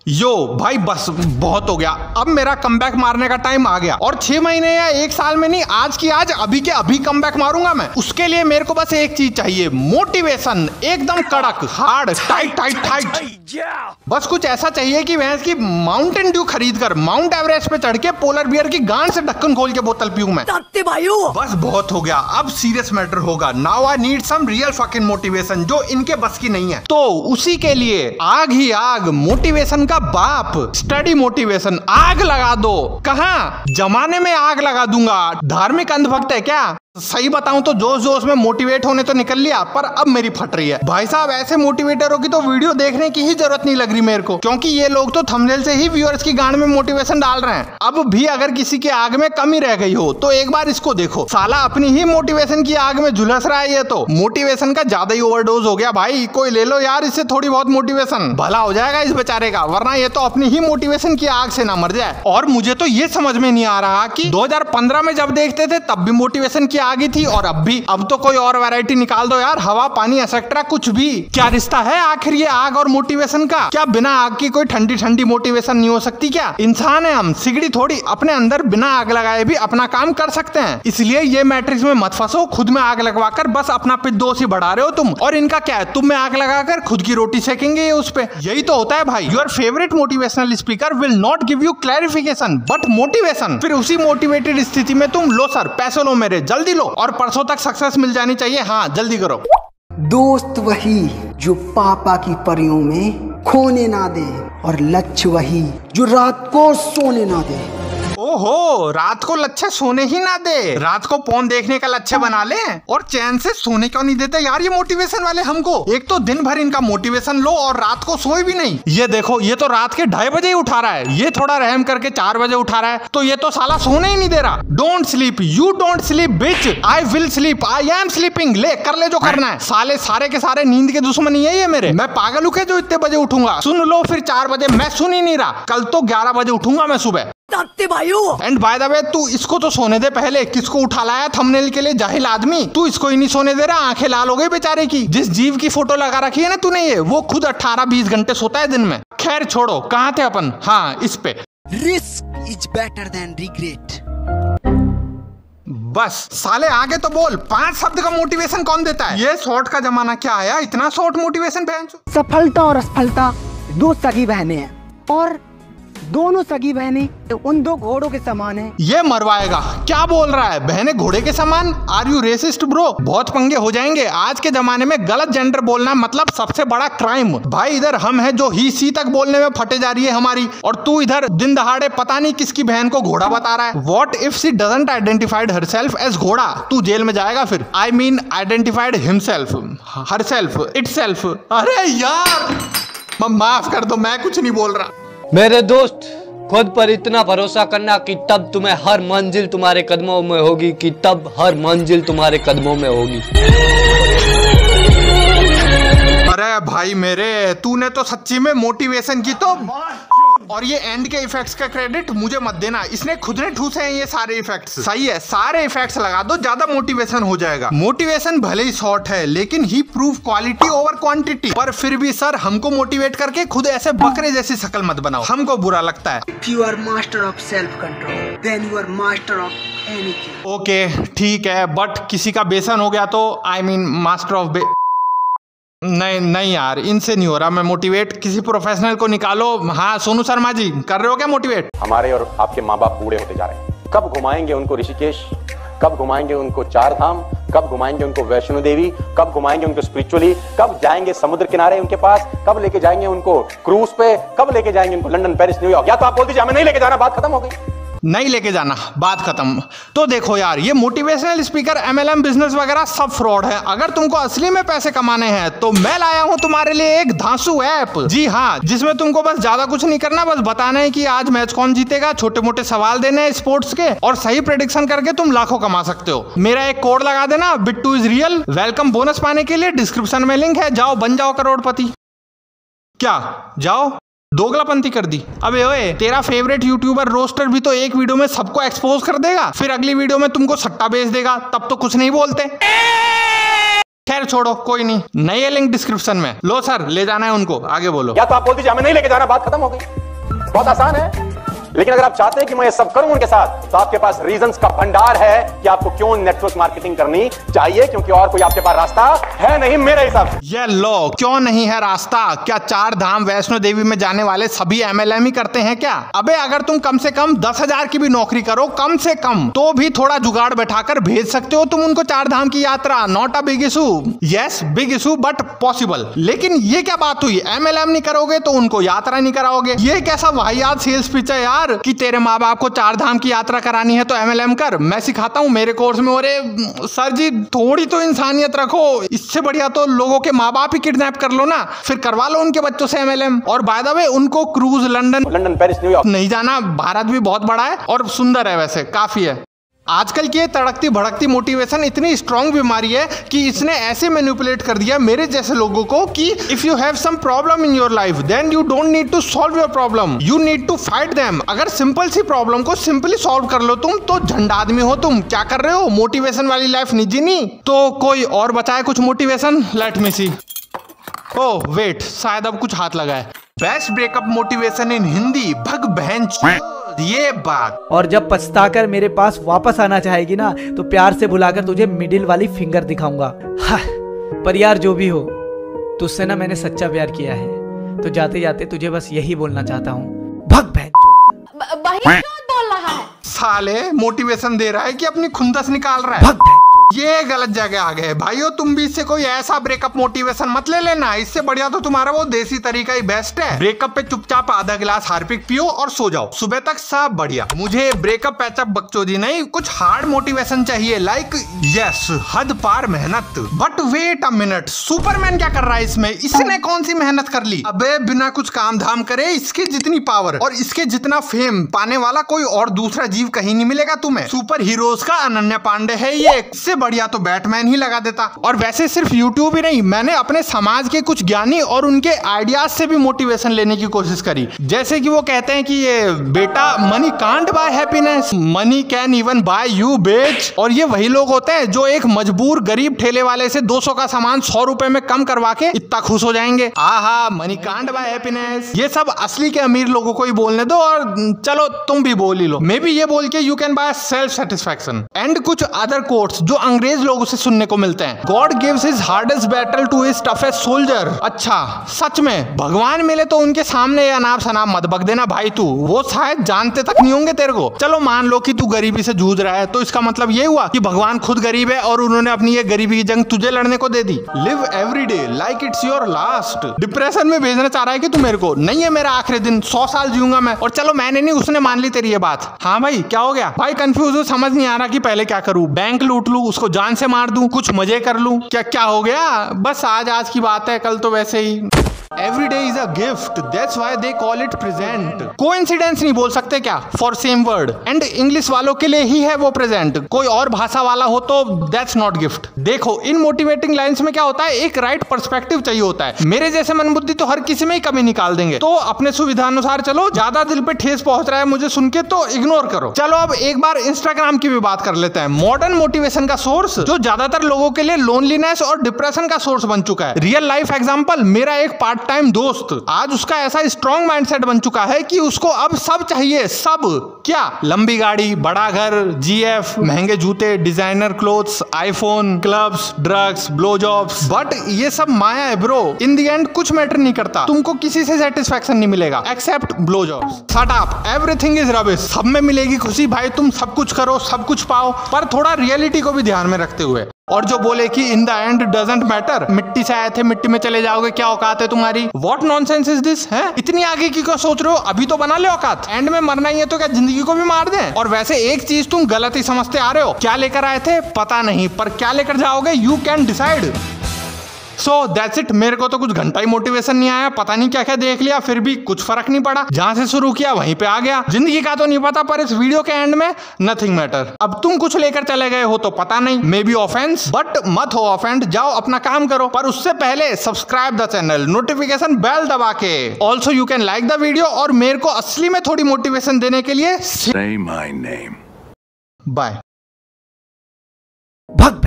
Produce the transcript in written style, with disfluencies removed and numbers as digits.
यो भाई बस बहुत हो गया, अब मेरा कमबैक मारने का टाइम आ गया। और 6 महीने या 1 साल में नहीं, आज की आज अभी के अभी कमबैक मारूंगा मैं। उसके लिए मेरे को बस एक चीज चाहिए, मोटिवेशन, एकदम कड़क, हार्ड, टाइट टाइट टाइट। बस कुछ ऐसा चाहिए कि भैंस की माउंटेन ड्यू खरीद कर माउंट एवरेस्ट पे चढ़ के पोलर बियर की गांड से ढक्कन खोल के बोतल पीऊं मैं। बस बहुत हो गया, अब सीरियस मैटर होगा। Now I need some real fucking motivation जो इनके बस की नहीं है। तो उसी के लिए आग ही आग, मोटिवेशन का बाप, स्टडी मोटिवेशन, आग लगा दो। कहाँ जमाने में आग लगा दूंगा। धार्मिक अंधभक्त है क्या? सही बताऊं तो जोश जोश में मोटिवेट होने तो निकल लिया, पर अब मेरी फट रही है। भाई साहब ऐसे मोटिवेटरों की तो वीडियो देखने की ही जरूरत नहीं लग रही मेरे को, क्योंकि ये लोग तो थंबनेल से ही व्यूअर्स की गांड में मोटिवेशन डाल रहे हैं। अब भी अगर किसी की आग में कमी रह गई हो तो एक बार इसको देखो, साला अपनी ही मोटिवेशन की आग में झुलस रहा है। ये तो मोटिवेशन का ज्यादा ही ओवरडोज हो गया भाई। कोई ले लो यार इससे थोड़ी बहुत मोटिवेशन, भला हो जाएगा इस बेचारे का, वरना ये तो अपनी ही मोटिवेशन की आग से ना मर जाए। और मुझे तो ये समझ में नहीं आ रहा कि 2015 में जब देखते थे तब भी मोटिवेशन की आग ही थी, और अब भी। अब तो कोई और वैरायटी निकाल दो यार, हवा पानी एक्सेट्रा कुछ भी। क्या रिश्ता है आखिर ये आग और मोटिवेशन का? क्या बिना आग की कोई ठंडी ठंडी मोटिवेशन नहीं हो सकती क्या? इंसान है हम, सिगड़ी थोड़ी। अपने अंदर बिना आग लगाए भी अपना काम कर सकते हैं। इसलिए ये मैट्रिक्स में मत फंसो, खुद में आग लगवाकर बस अपना पिद्दोस ही बढ़ा रहे हो तुम। और इनका क्या है, तुम में आग लगाकर खुद की रोटी सेकेंगे ये उस पे। यही तो होता है भाई। Your favourite motivational speaker will not give you clarification but motivation. फिर उसी मोटिवेटेड स्थिति में तुम, लो सर पैसे लो मेरे, जल्दी लो, और परसों तक सक्सेस मिल जानी चाहिए। हाँ जल्दी करो। दोस्त वही जो पापा की परियों में खोने ना दे, और लक्ष्य वही जो रात को सोने ना दे। ओहो, रात को लच्छे सोने ही ना दे, रात को फोन देखने का लच्छे बना ले, और चैन से सोने क्यों नहीं देते यार ये मोटिवेशन वाले हमको। एक तो दिन भर इनका मोटिवेशन लो और रात को सोए भी नहीं। ये देखो, ये तो रात के 2:30 बजे ही उठा रहा है, ये थोड़ा रहम करके 4 बजे उठा रहा है, तो ये तो साला सोने ही नहीं दे रहा। Don't sleep, you don't sleep bitch, I will sleep, I am sleeping. ले कर ले जो करना है। साले सारे के सारे नींद के दुश्मन ही है ये मेरे। मैं पागल हूँ जो इतने बजे उठूंगा? सुन लो फिर 4 बजे, मैं सुन ही नहीं रहा। कल तो 11 बजे उठूंगा मैं सुबह। एंड बाय द वे, तू इसको तो सोने दे पहले। किसको उठा लाया थंबनेल के लिए, जाहिल आदमी? तू इसको ही नहीं सोने दे रहा, आंखें लाल हो गई बेचारे की। जिस जीव की फोटो लगा रखी है ना तूने, ये वो खुद 18-20 घंटे सोता है दिन में। खैर छोड़ो, कहाँ थे अपन? हाँ इस पे, risk is better than regret. बस साले आगे तो बोल। 5 शब्द का मोटिवेशन कौन देता है? ये शॉर्ट का जमाना क्या आया, इतना शॉर्ट मोटिवेशन? सफलता और असफलता 2 सगी बहनें हैं, और दोनों सगी बहनें उन 2 घोड़ों के समान हैं। ये मरवाएगा, क्या बोल रहा है? बहनें घोड़े के समान? Are you racist bro? बहुत पंगे हो जाएंगे। आज के जमाने में गलत जेंडर बोलना मतलब सबसे बड़ा क्राइम। भाई इधर हम हैं जो ही सी तक बोलने में फटे जा रही है हमारी, और तू इधर दिन दहाड़े पता नहीं किसकी बहन को घोड़ा बता रहा है। What if she doesn't identified herself as घोड़ा? तू जेल में जाएगा फिर। I mean identified himself, herself, itself. अरे यार माफ कर दो, मैं कुछ नहीं बोल रहा। मेरे दोस्त, खुद पर इतना भरोसा करना कि तब तुम्हें हर मंजिल तुम्हारे कदमों में होगी, कि तब हर मंजिल तुम्हारे कदमों में होगी। अरे भाई मेरे, तूने तो सच्ची में मोटिवेशन की तो। और ये एंड के इफेक्ट्स का क्रेडिट मुझे मत देना, इसने खुद ने ठूसे हैं ये सारे इफेक्ट्स। सही है, सारे इफेक्ट्स लगा दो, ज्यादा मोटिवेशन हो जाएगा। मोटिवेशन भले ही शॉर्ट है, लेकिन ही प्रूव क्वालिटी ओवर क्वांटिटी। पर फिर भी सर हमको मोटिवेट करके खुद ऐसे बकरे जैसी शक्ल मत बनाओ, हमको बुरा लगता है। If you are master of self control, then you are master of anything. Okay ठीक है, बट किसी का बेसन हो गया तो आई मीन मास्टर ऑफ नहीं नहीं यार, इनसे नहीं हो रहा मैं मोटिवेट। किसी प्रोफेशनल को निकालो। हाँ सोनू शर्मा जी, कर रहे हो क्या मोटिवेट? हमारे और आपके माँ बाप बूढ़े होते जा रहे हैं, कब घुमाएंगे उनको ऋषिकेश, कब घुमाएंगे उनको 4 धाम, कब घुमाएंगे उनको वैष्णो देवी, कब घुमाएंगे उनको स्पिरिचुअली, कब जाएंगे समुद्र किनारे उनके पास, कब लेके जाएंगे उनको क्रूज पे, कब लेके जाएंगे उनको लंदन, पेरिस, न्यूयॉर्क? या तो आप बोल दीजिए हमें नहीं लेके जाना, बात खत्म हो गई। नहीं लेके जाना, बात खत्म। तो देखो यार, ये मोटिवेशनल स्पीकर, MLM बिजनेस वगैरह सब फ्रॉड है। अगर तुमको असली में पैसे कमाने हैं तो मैं लाया हूं तुम्हारे लिए एक धांसू ऐप। जी हाँ, जिसमें तुमको बस ज्यादा कुछ नहीं करना, बस बताना है कि आज मैच कौन जीतेगा, छोटे मोटे सवाल देने हैं स्पोर्ट्स के, और सही प्रेडिक्शन करके तुम लाखों कमा सकते हो। मेरा एक कोड लगा देना, Bittu is real. Welcome bonus पाने के लिए डिस्क्रिप्शन में लिंक है, जाओ बन जाओ करोड़पति। क्या जाओ, दोगलापंती कर दी। अबे ओए, तेरा फेवरेट यूट्यूबर रोस्टर भी तो एक वीडियो में सबको एक्सपोज कर देगा, फिर अगली वीडियो में तुमको सट्टा बेच देगा, तब तो कुछ नहीं बोलते। खैर छोड़ो, कोई नहीं, नई लिंक डिस्क्रिप्शन में। लो सर, ले जाना है उनको, आगे बोलो। या तो आप बोल दीजिए हमें नहीं लेके जाना, बात खत्म हो गई। बहुत आसान है। लेकिन अगर आप चाहते हैं कि मैं ये सब करूं उनके साथ, तो आपके पास रीजंस का भंडार है कि आपको क्यों नेटवर्क मार्केटिंग करनी चाहिए, क्योंकि और कोई आपके पास रास्ता है नहीं मेरे हिसाब से। ये लो, क्यों नहीं है रास्ता? क्या 4 धाम वैष्णो देवी में जाने वाले सभी MLM ही करते हैं क्या? अबे अगर तुम कम से कम 10,000 की भी नौकरी करो, कम से कम, तो भी थोड़ा जुगाड़ बैठाकर भेज सकते हो तुम उनको 4 धाम की यात्रा। Not a big issue. Yes, big issue but possible. लेकिन ये क्या बात हुई, MLM नहीं करोगे तो उनको यात्रा नहीं कराओगे? ये कैसा वाहियात सेल्स पिच है यार, कि तेरे माँ बाप को 4 धाम की यात्रा करानी है तो MLM कर, मैं सिखाता हूँ मेरे कोर्स में। अरे सर जी, थोड़ी तो इंसानियत रखो। इससे बढ़िया तो लोगों के माँ बाप ही किडनैप कर लो ना, फिर करवा लो उनके बच्चों से MLM। और बाय द वे, उनको क्रूज लंदन पेरिस न्यूयॉर्क नहीं जाना। भारत भी बहुत बड़ा है और सुंदर है, वैसे काफी है। आजकल की ये तड़कती भड़कती मोटिवेशन इतनी स्ट्रांग बीमारी है कि इसने ऐसे मैनिपुलेट कर दिया मेरे जैसे लोगों को कि if you have some problem in your life, then you don't need to solve your problem, you need to fight them. अगर सिंपल सी प्रॉब्लम को सिंपली सॉल्व कर लो तुम, तो झंडा आदमी हो तुम। क्या कर रहे हो, मोटिवेशन वाली लाइफ नहीं जीनी? तो कोई और बताए कुछ मोटिवेशन। लेट मी सी। ओह वेट, शायद अब कुछ हाथ लगा है। Best breakup motivation in Hindi, भग बहन ये बात। और जब पछताकर मेरे पास वापस आना चाहेगी ना, तो प्यार से बुलाकर तुझे मिडिल वाली फिंगर दिखाऊंगा। हाँ, पर यार जो भी हो, तुझसे ना मैंने सच्चा प्यार किया है, तो जाते जाते तुझे बस यही बोलना चाहता हूँ, भग बहन बोल रहा है। साले मोटिवेशन दे रहा है कि अपनी खुंदस निकाल रहा है। भग बहन। ये गलत जगह आ गए भाइयों। तुम भी इससे कोई ऐसा ब्रेकअप मोटिवेशन मत ले लेना। इससे बढ़िया तो तुम्हारा वो देसी तरीका ही बेस्ट है। ब्रेकअप पे चुपचाप आधा गिलास हार्पिक पियो और सो जाओ, सुबह तक सब बढ़िया। मुझे ब्रेकअप पैचअप बकचोदी नहीं, कुछ हार्ड मोटिवेशन चाहिए। लाइक यस, हद पार मेहनत। But wait a minute, Superman क्या कर रहा है इसमें? इसने कौन सी मेहनत कर ली? अबे बिना कुछ काम धाम करे इसके जितनी पावर और इसके जितना फेम पाने वाला कोई और दूसरा जीव कहीं नहीं मिलेगा तुम्हें। सुपर हीरोज का अनन्या पांडे है ये। इससे बढ़िया तो बैटमैन ही लगा देता। और वैसे सिर्फ यूट्यूब ही नहीं, मैंने अपने समाज के कुछ ज्ञानी और उनके आइडियाज से भी मोटिवेशन लेने की कोशिश करी। जैसे कि वो कहते हैं कि ये बेटा, money can't buy happiness, money can even bye you बिच। और ये वही लोग होते हैं जो एक मजबूर गरीब ठेले वाले से 200 का सामान 100 रुपए में कम करवा के इतना खुश हो जाएंगे। आहा, मनी कांट बाय हैप्पीनेस। ये सब असली के अमीर लोगों को ही बोलने दो, और चलो तुम भी बोल ही लो। मे बी ये बोल के you can buy self satisfaction. And कुछ अदर कोट्स जो अंग्रेज लोगों से सुनने को मिलते हैं। God gives his hardest battle to his toughest soldier. अच्छा, सच में भगवान मिले तो उनके सामने ये अनाप शनाप मत बक देना भाई तू, वो शायद जानते तक नहीं होंगे तेरे को। चलो मान लो कि तू गरीबी से जूझ रहा है, तो इसका मतलब ये हुआ कि भगवान खुद गरीब है और उन्होंने अपनी ये गरीबी की जंग तुझे लड़ने को दे दी। Live every day like it's your last. Depression में भेजना चाह रहा है कि तू मेरे को, नहीं है मेरा आखिरी दिन, 100 साल जीऊंगा मैं। और चलो मैंने नहीं, उसने मान ली तेरी ये बात। हाँ भाई, क्या हो गया भाई? कंफ्यूज हो, समझ नहीं आ रहा कि पहले क्या करूं? बैंक लूट लूं, उसको जान से मार दूं, कुछ मजे कर लूं, क्या हो गया? बस आज की बात है, कल तो वैसे ही। Every day is a gift. That's why they call it present. Coincidence नहीं बोल सकते क्या for same word? And English वालों के लिए ही है वो प्रेजेंट। कोई और भाषा वाला हो तो दैट्स नॉट गिफ्ट। देखो, इन मोटिवेटिंग लाइंस में क्या होता है, एक राइट पर्सपेक्टिव चाहिए होता है। मेरे जैसे मन बुद्धि तो हर किसी में ही कमी निकाल देंगे। तो अपने सुविधा अनुसार चलो। ज्यादा दिल पे ठेस पहुंच रहा है मुझे सुन के तो इग्नोर करो। चलो अब एक बार इंस्टाग्राम की भी बात कर लेते हैं। मॉडर्न मोटिवेशन का सोर्स जो ज्यादातर लोगों के लिए लोनलीनेस और डिप्रेशन का सोर्स बन चुका है। रियल लाइफ एग्जांपल, मेरा एक पार्ट टाइम दोस्त, आज उसका ऐसा स्ट्रॉन्ग माइंडसेट बन चुका है कि उसको अब सब चाहिए। सब क्या? लंबी गाड़ी, बड़ा घर, जीएफ, महंगे जूते, designer clothes, iPhone, clubs, drugs, blow jobs. But ये सब माया है ब्रो। इन दी एंड कुछ मैटर नहीं करता। तुमको किसी से सेटिस्फैक्शन नहीं मिलेगा except blow jobs. Shut up, everything is rubbish. सब में मिलेगी खुशी भाई, तुम सब कुछ करो, सब कुछ पाओ, पर थोड़ा रियलिटी को भी ध्यान में रखते हुए। और जो बोले कि in the end doesn't matter, मिट्टी से आए थे मिट्टी में चले जाओगे, क्या औकात है तुम्हारी? What nonsense is this? है इतनी आगे की क्यों सोच रहे हो? अभी तो बना ले औकात। एंड में मरना ही है तो क्या जिंदगी को भी मार दें? और वैसे एक चीज तुम गलत ही समझते आ रहे हो। क्या लेकर आए थे पता नहीं, पर क्या लेकर जाओगे you can decide. So that's it. मेरे को तो कुछ घंटा ही मोटिवेशन नहीं आया, पता नहीं क्या क्या देख लिया, फिर भी कुछ फर्क नहीं पड़ा। जहां से शुरू किया वहीं पे आ गया। जिंदगी का तो नहीं पता, पर इस वीडियो के एंड में नथिंग मैटर। अब तुम कुछ लेकर चले गए हो तो पता नहीं, मे बी ऑफेंस, बट मत हो ऑफेंड, जाओ अपना काम करो। पर उससे पहले subscribe the channel, notification bell दबा के। Also you can like the video, और मेरे को असली में थोड़ी मोटिवेशन देने के लिए Say my name. बाय। भग